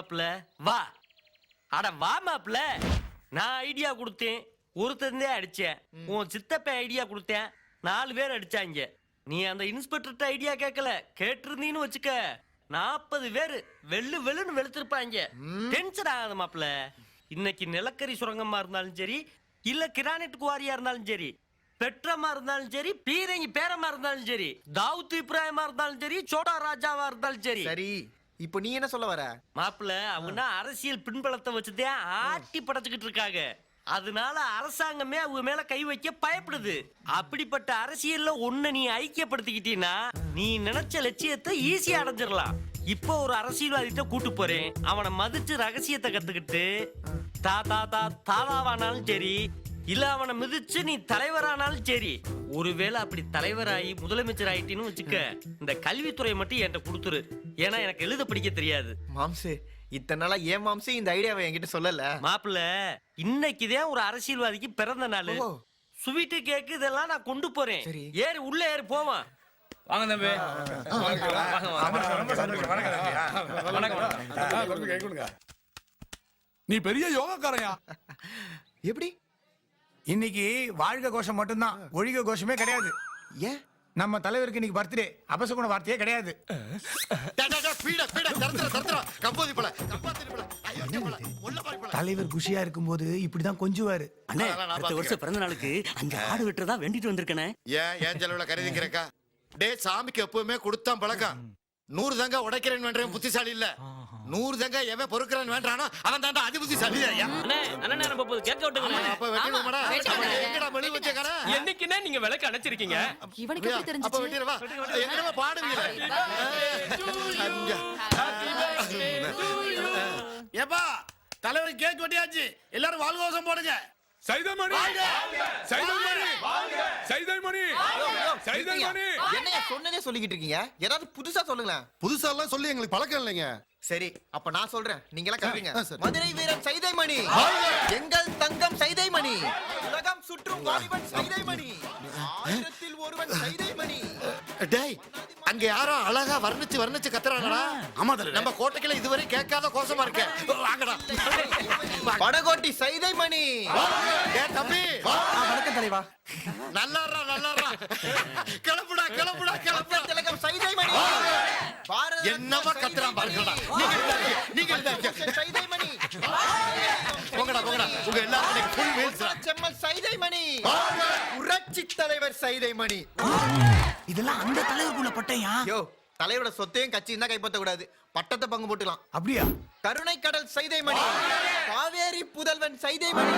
மாப்பிள்ள வா. அட வா மாப்பிள்ள. நான் ஐடியா கொடுத்தேன், ஒருத்தந்தே அடிச்சேன். உன் சித்தப்ப ஐடியா கொடுத்தேன், 4 பேர் அடிச்சாங்க. நீ அந்த இன்ஸ்பெக்டர்கிட்ட ஐடியா கேட்கல, கேட்டிருந்தீன்னு வச்சுக்க 40 பேரு வெள்ளு வெள்ளுன்னு வெளுத்திருப்பாங்க. டென்ஷன் ஆகாத மாப்பிள்ள. இன்னைக்கு நிலக்கரி சுரங்கமா இருந்தாலும் சரி, இல்ல கிரானைட் குவாரியா இருந்தாலும் சரி, பெட்ரமா இருந்தாலும் சரி, பீரங்கி பேரமா இருந்தாலும் சரி, தாவூத் இப்ராஹிமா இருந்தாலும் சரி, சோடா ராஜாவா இருந்தாலும் சரி. சரி, இப்போ நீ என்ன சொல்ல வர? மாப்பிள்ள, அவங்க அரசியல் பின்பலத்தை வச்சுதான் ஆட்டி படைச்சுக்கிட்டு இருக்காங்க. அதனால அரசாங்கமே அவங்க மேல கை வைக்க பயப்படுது. அப்படிப்பட்ட அரசியல்ல ஒண்ணு நீ ஐக்கியப்படுத்திக்கிட்டீன்னா நீ நினைச்ச லட்சியத்தை ஈஸியா அடைஞ்சிடலாம். இப்போ ஒரு அரசியல்வாதிட்ட கூட்டு போறேன். அவனை மதிச்சு ரகசியத்தை கத்துக்கிட்டு தாதாவானாலும் சரி, இல்ல அவனை மிதிச்சு நீ தலைவரானாலும் சரி. ஒருவேளை அப்படி தலைவராகி முதலமைச்சர் ஆயிட்டின்னு வச்சுக்க, இந்த கல்வித்துறை மட்டும் என்கிட்ட கொடுத்துரு. ஏன்னா எனக்கு எழுத படிக்க தெரியாது. மாம்சே, இத்தனை நாளா ஏன் மாம்சே இந்த ஐடியாவை என்கிட்ட சொல்லல? மாப்பிள்ள, இன்னைக்குதான் ஒரு அரசியல்வாதிக்கு பிறந்த நாள். ஸ்வீட்டு கேக்கு இதெல்லாம் நான் கொண்டு போறேன். ஏறு, உள்ள ஏறு, போவான். வாங்க தம்பி. நீ பெரிய யோகாக்காரையா? எப்படி? இன்னைக்கு வாழ்க கோஷம் மட்டும்தான், ஒழிக கோஷமே கிடையாது. ஏன்? நம்ம தலைவருக்கு இன்னைக்கு பர்த்டே, அபசகுண வார்த்தையே கிடையாது. தலைவர் குஷியா இருக்கும்போது இப்படிதான் கொஞ்சுவாரு. அண்ணே, அடுத்த வருஷம் பிறந்த நாளுக்கு 5 ஆடு வெட்டுறதா வேண்டிட்டு வந்திருக்கேன். ஏன் செலவுல கருதிக்கிறக்கா? டே, சாமிக்கு எப்பவுமே கொடுத்தான் பழக்கம். 100 தங்க உடைக்கிறேன் வேண்டாம் புத்திசாலி இல்ல. 100 தங்க எவன் பொறுக்கிறான் வேண்டானோ அவன் தாண்டா அதி புத்திசாலி. என்னைக்குன்னா நீங்க விளக்கு அணைச்சிருக்கீங்க. இவனுக்கு எப்படி தெரிஞ்சுச்சு? ஏப்பா, தலைவர் கேக் வெட்டியாச்சு, எல்லாரும் வாழ்கோசம் போடுங்க. என்னையா சொன்னதே சொல்லிக்கிட்டு இருக்கீங்க? ஏதாவது புதுசா சொல்லுங்களேன். புதுசா எல்லாம் சொல்லி எங்களுக்கு பழக்கம் இல்லைங்க. சரி, அப்ப நான் சொல்றேன், நீங்க எல்லாம் கேளுங்க. மதுரை வீரன் சைதைமணி, எங்கள் தங்கம் சைதைமணி, உலகம் சுற்றும் வாலிபன் சைதைமணி, 1000ல் ஒருவன் சைதைமணி. டேய், அங்க யாரோ அழகா வர்ணிச்சு கத்துறாங்கடா. ஆமா, நம்ம கோட்டைக்குள்ள இதுவரை கேட்காத கோஷமா இருக்க. வாங்கடா. படகோட்டி சைதைமணி. டேய் தம்பி, வணக்கம் தலைவா. நல்லாறா. கிளம்புடா. திலகம் சைதைமணி. என்னமா கத்துறான் பாருங்கடா. நீங்க சைதைமணி. போங்கடா. உங்க எல்லாரும் ஃபுல் மீல்ஸ். செம்மல் சைதைமணி, புரட்சி தலைவர் சைதைமணி. இதெல்லாம் அந்த தலைவருக்குள்ள பட்டையா? யோ, தலைவரோட சொத்தையும் கட்சியும் தான் கைப்பற்ற கூடாது, பட்டத்தை பங்கு போட்டுக்கலாம். அப்படியா? கருணை கடல் சைதைமணி, காவேரி புதல்வன் சைதைமணி.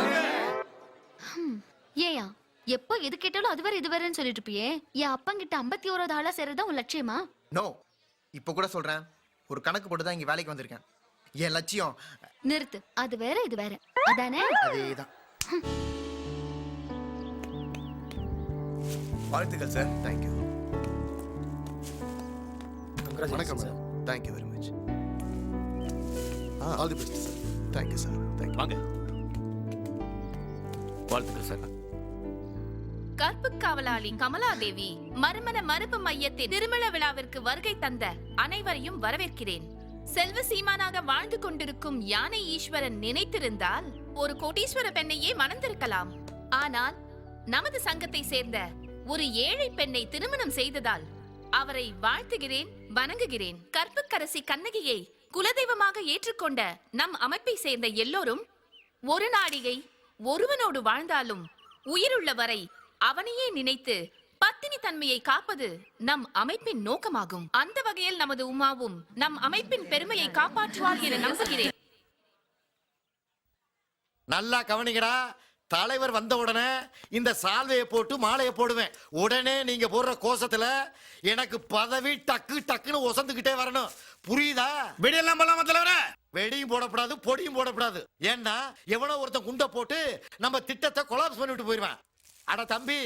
ஏயா, எப்போ எது கேட்டாலும் அது வேற இது வேறன்னு சொல்லிட்டு இருப்பியே. என் அப்பங்கிட்ட 51வது ஆளா சேர்றதா உன் லட்சியமா? நோ, இப்ப கூட சொல்றேன், ஒரு கணக்கு போட்டு தான் இங்க வேலைக்கு வந்திருக்கேன். என் லட்சியம். நிறுத்து, அது வேற இது வேற, அதானே? அதேதான். வாழ்த்துக்கள் சார். தேங்க்யூ. வணக்கம் sir. Thank you very much. All the best sir. Thank you sir. Thank you. வாங்க. வாழ்த்துக்கள் சார். கற்பு காவலாளி கமலாதேவி மறுமண மறுப்பு மையத்தின் திருமண விழாவிற்கு வருகை தந்த அனைவரையும் வரவேற்கிறேன். செல்வ சீமானாக வாழ்ந்து கொண்டிருக்கும் யானை ஈஸ்வரன் நினைத்திருந்தால் ஒரு கோடீஸ்வர பெண்ணையே மணந்திருக்கலாம். ஆனால் நமது சங்கத்தை சேர்ந்த ஒரு ஏழை பெண்ணை திருமணம் செய்ததால் அவரை வாழ்த்துகிறேன், வணங்குகிறேன். கற்புக்கரசி கண்ணகியை குலதெய்வமாக ஏற்றுக்கொண்ட நம் அமைப்பை சேர்ந்த எல்லோரும் ஒரு நாடிகை ஒருவனோடு வாழ்ந்தாலும் உயிருள்ள வரை அவனையே நினைத்து பத்தினி தன்மையை காப்பது நம் அமைப்பின் நோக்கமாகும். அந்த வகையில் நமது உமாவும் நம் அமைப்பின் பெருமையை காப்பாற்றுவார் என நம்புகிறேன். நல்லா கவனிங்கடா. தலைவர் வந்த உடனே இந்த சால்வையை போட்டு மாலையை போடுவேன். உடனே நீங்க போடுற கோஷத்துல எனக்கு பதவி டக்குன்னு ஒசந்துகிட்டே வரணும். புரியுதா? வெடியெல்லாம் பண்ணலாமா தலைவர? வெடியும் போடக்கூடாது, பொடியும் போடக்கூடாது. ஏன்னா எவனோ ஒருத்தன் குண்டை போட்டு நம்ம திட்டத்தை கொலாப்ஸ் பண்ணிவிட்டு போயிருவேன். அட தம்பி,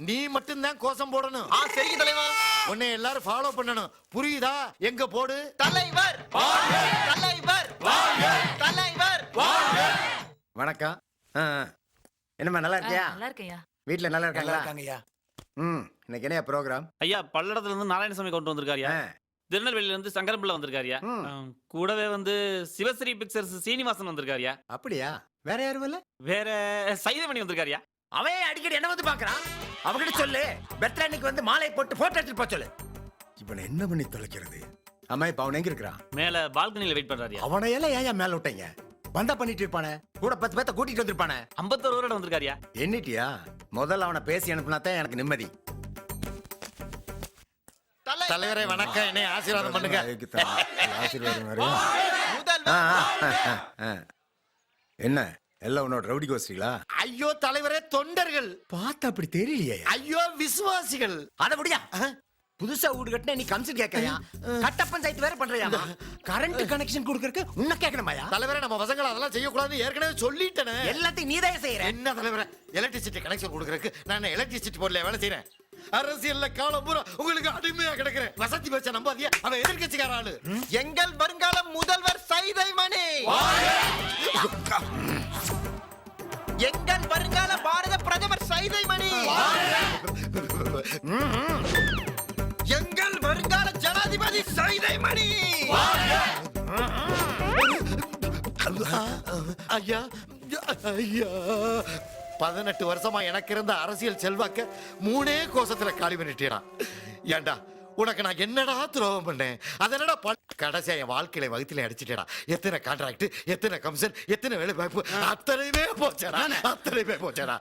நீ மட்டும்தான் கோஷம் போடணும். சரிங்க தலைவா. உன்னை எல்லாரும் ஃபாலோ பண்ணணும். புரியுதா? எங்க போடு. தலைவர் தலைவர் தலைவர். வணக்கம். என்னம்மா நல்லா இருக்கியா? நல்லா இருக்கையா. வீட்டுல நல்லா நல்லா இருக்காங்களா? இருக்காங்கய்யா. இன்னைக்கு என்ன ப்ரோக்ராம்? ஐயா, பல்லடத்துல இருந்து நாராயணசாமி கொண்டு வந்திருக்காருயா. திருநெல்வேலியில இருந்து சங்கரம்பிள்ளை வந்திருக்காருயா கூடவே வந்து சிவஸ்ரீ பிக்சர்ஸ் சீனிவாசன் வந்திருக்காருயா அப்படியா? வேற யாரும் இல்ல? வேற சைதமணி வந்திருக்காருயா. அவன் அடிக்கடி என்ன வந்து பாக்குறான். அவகிட்ட சொல்லு பர்த்டே அன்னைக்கு வந்து மாலை போட்டு போட்டோ எடுத்துட்டு போக சொல்லு. இப்ப நான் என்ன பண்ணி தொலைக்கிறது? அம்மா இப்ப அவன் எங்க இருக்கிறான்? மேல பால்கனில வெயிட் பண்றாருயா. அவனை எல்லாம் ஏன் மேல விட்டீங்க? வந்தா பண்ணிட்டு இருப்பானே, கூட 10 பேத்த கூட்டிட்டு வந்திருப்பானே. 51 வருடம் வந்திருக்காருயா. எண்ணிட்டியா? முதல்ல அவனை பேசி அனுப்புனாதான் எனக்கு நிம்மதி. தலைவரே வணக்கம், என்னை ஆசீர்வாதம் பண்ணுங்க. ஆசீர்வாதம் வேற. முதல்வர் என்ன எல்லாம் உன்னோட ரவுடி கோஷ்டிகளா? ஐயோ தலைவரே, தொண்டர்கள். பார்த்தா அப்படி தெரியலையே. ஐயோ விசுவாசிகள். அத முடியா புதுசா வீடு கட்டின நீ கம்சன் கேட்கறியா? கட்டப்பன் சைத்து வேற பண்றியா? கரண்ட் கனெக்ஷன் கொடுக்கறதுக்கு உன்ன கேட்கணுமாயா? தலைவரே, நம்ம பசங்களை அதெல்லாம் செய்யக்கூடாதுன்னு ஏற்கனவே சொல்லிட்டேனே. எல்லாத்தையும் நீதான் செய்யற. என்ன தலைவரே, எலக்ட்ரிசிட்டி கனெக்ஷன் கொடுக்கறதுக்கு நான் எலக்ட்ரிசிட்டி போர்ட்ல வேலை செய்யறேன். அரசியல்ல காலம் பூரா உங்களுக்கு அடிமையா கிடக்குறேன். வசதி வச்ச நம்பாதியா, அவன் எதிர்க்கட்சிக்கார ஆளு. எங்கள் வருங்கால முதல்வர் சைதைமணி, எங்கள் வருங்கால பாரத பிரதமர் சைதைமணி, எங்கள் வருங்கால ஜனாதிபதி சைதைமணி. ஐயா ஐயா, 18 வருஷமா எனக்கு இருந்த அரசியல் செல்வாக்க 3 கோசத்துல காலி பண்ணிட்டேன். ஏண்டா உனக்கு நான் என்னடா துரோகம் பண்ணேன்? அதனடா கடைசியா என் வாழ்க்கையில வகுத்துல அடிச்சுட்டேடா. எத்தனை கான்ட்ராக்ட், எத்தனை கமிஷன், எத்தனை வேலை வாய்ப்பு, அத்தனையுமே போச்சடா. அத்தனையுமே போச்சடா.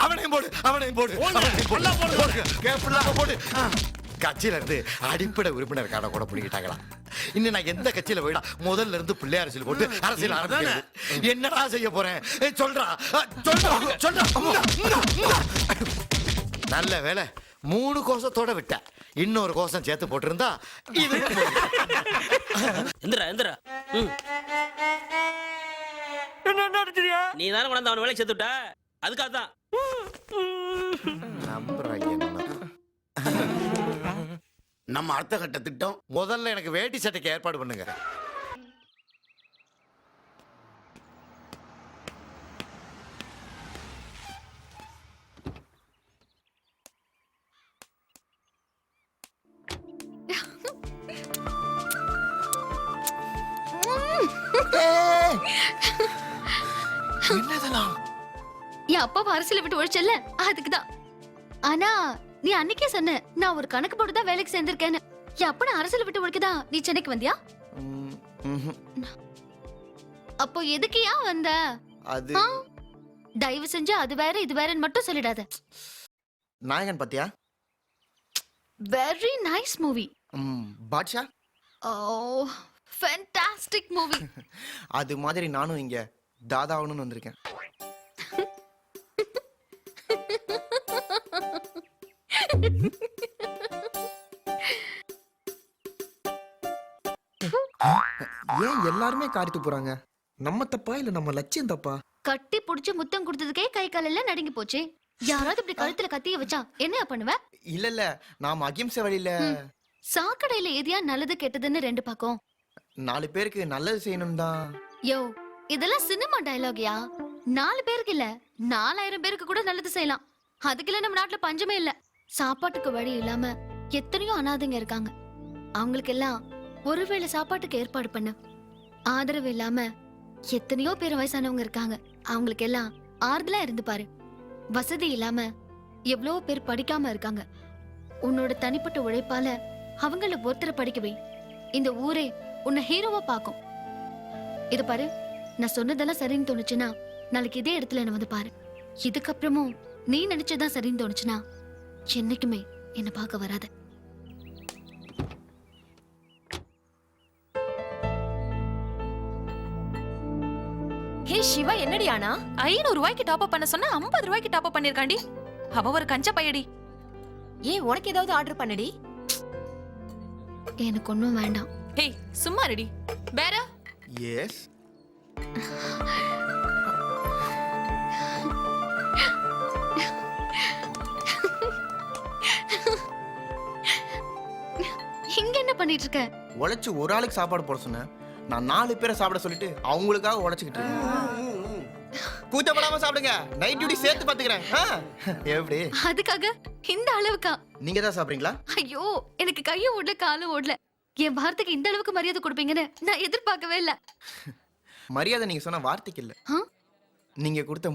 அவனையும் போடு, அவனையும் போடு, போடு. கட்சியில இருந்து அடிப்படை உறுப்பினர் கார்டை கூட பிடிக்கிட்டாங்களா? இன்னும் நான் எந்த கட்சியில போயிடா முதல்ல இருந்து பிள்ளை அரசியல் போட்டு அரசியல் ஆரம்பிக்கிறது. என்னடா செய்ய போறேன்? சொல்றா சொல்றா. நல்ல வேலை 3 கோஷத்தோட விட்ட. இன்னொரு கோஷம் சேர்த்து போட்டிருந்தா இது. எந்திரா எந்திரா. என்ன அடிச்சியா? நீ தானே கொண்டாந்து அவன் வேலைக்கு சேர்த்துட்ட, அதுக்காக தான். நம்ம அடுத்த கட்ட திட்டம் முதல்ல எனக்கு வேட்டி சட்டைக்கு ஏற்பாடு பண்ணுங்க. என்னதெல்லாம்? என் அப்பா அரசியல விட்டு ஒழிச்சல அதுக்குதான். ஆனா நீ அன்னைக்கே சொன்ன நான் ஒரு கணக்கு போட்டு தான் வேலைக்கு சேர்ந்திருக்கேன்னு. என் அப்பா அரசியல விட்டு ஒழிக்கதா நீ சென்னைக்கு வந்தியா? அப்போ எதுக்கியா வந்த? அது தயவு செஞ்சு அது வேற இது வேறன்னு மட்டும் சொல்லிடாத. நாயகன் பாத்தியா? Very nice movie. பாட்ஷா ஓ ஃபேண்டாஸ்டிக் மூவி. அது மாதிரி நானும் இங்க தாதாவணும்னு வந்திருக்கேன். ஏன் எல்லாருமே காரிட்டு போறாங்க? நம்ம தப்பா இல்ல நம்ம லட்சியம் தப்பா? கட்டி புடிச்சு முத்தம் கொடுத்ததுக்கே கை கால் எல்லாம் நடுங்கி போச்சு. யாராவது இப்படி கழுத்துல கத்திய வச்சா என்ன பண்ணுவ? இல்ல நாம அகிம்சை வழியில. சாக்கடையில எதையா நல்லது கெட்டதுன்னு 2 பக்கம். 4 பேருக்கு நல்லது செய்யணும் தான். யோ இதெல்லாம் சினிமா டயலாக்யா. 4 பேருக்கு இல்ல 4000 பேருக்கு கூட நல்லது செய்யலாம். அதுக்குள்ள நம்ம நாட்டுல பஞ்சமே இல்ல. சாப்பாட்டுக்கு வழி இல்லாம எத்தனையோ அனாதைங்க இருக்காங்க. அவங்களுக்கு எல்லாம் ஒருவேளை சாப்பாட்டுக்கு ஏற்பாடு பண்ண. ஆதரவு இல்லாம எத்தனையோ பேர் வயசானவங்க இருக்காங்க. அவங்களுக்கு எல்லாம் ஆறுதலா இருந்து பாரு. வசதி இல்லாம எவ்வளோ பேர் படிக்காம இருக்காங்க. உன்னோட தனிப்பட்ட உழைப்பால அவங்கள ஒருத்தரை படிக்க வை. இந்த ஊரே உன்னை ஹீரோவா பாக்கும். இது பாரு, நான் சொன்னதெல்லாம் சரின்னு தோணுச்சுன்னா நாளைக்கு இதே இடத்துல என்ன வந்து பாரு. இதுக்கப்புறமும் நீ நினைச்சதான் சரின்னு தோணுச்சுன்னா என்னைக்குமே என்ன பார்க்க வராத. ஹே சிவா, என்னடி ஆனா 500 ரூபாய்க்கு டாப் அப் பண்ண சொன்னா 50 ரூபாய்க்கு டாப் அப் பண்ணிருக்காண்டி. அவ ஒரு கஞ்ச பையடி. ஏன் உனக்கு ஏதாவது ஆர்டர் பண்ணடி? எனக்கு ஒன்றும் வேண்டாம். ஹே சும்மா ரெடி. வேற? எஸ். இங்க என்ன பண்ணிட்டு இருக்க? உழைச்சு ஒரு ஆளுக்கு சாப்பாடு போட சொன்னேன். நான் 4 பேரை சாப்பிட சொல்லிட்டு அவங்களுக்காக உழைச்சுக்கிட்டு இருக்கேன். கூச்சப்படாம சாப்பிடுங்க. நைட் டியூட்டி சேர்த்து பாத்துக்கிறேன். எப்படி? அதுக்காக இந்த அளவுக்கா? நீங்க தான் சாப்பிடுறீங்களா? ஐயோ, எனக்கு கையும் ஓடல காலும் ஓடல. என் வார்த்தைக்கு இந்த அளவுக்கு மரியாதை கொடுப்பீங்கன்னு நான் எதிர்பார்க்கவே இல்ல. மரியாதை நீங்க சொன்ன வார்த்தைக்கு இல்ல, ஆ? நீங்க கொடுத்த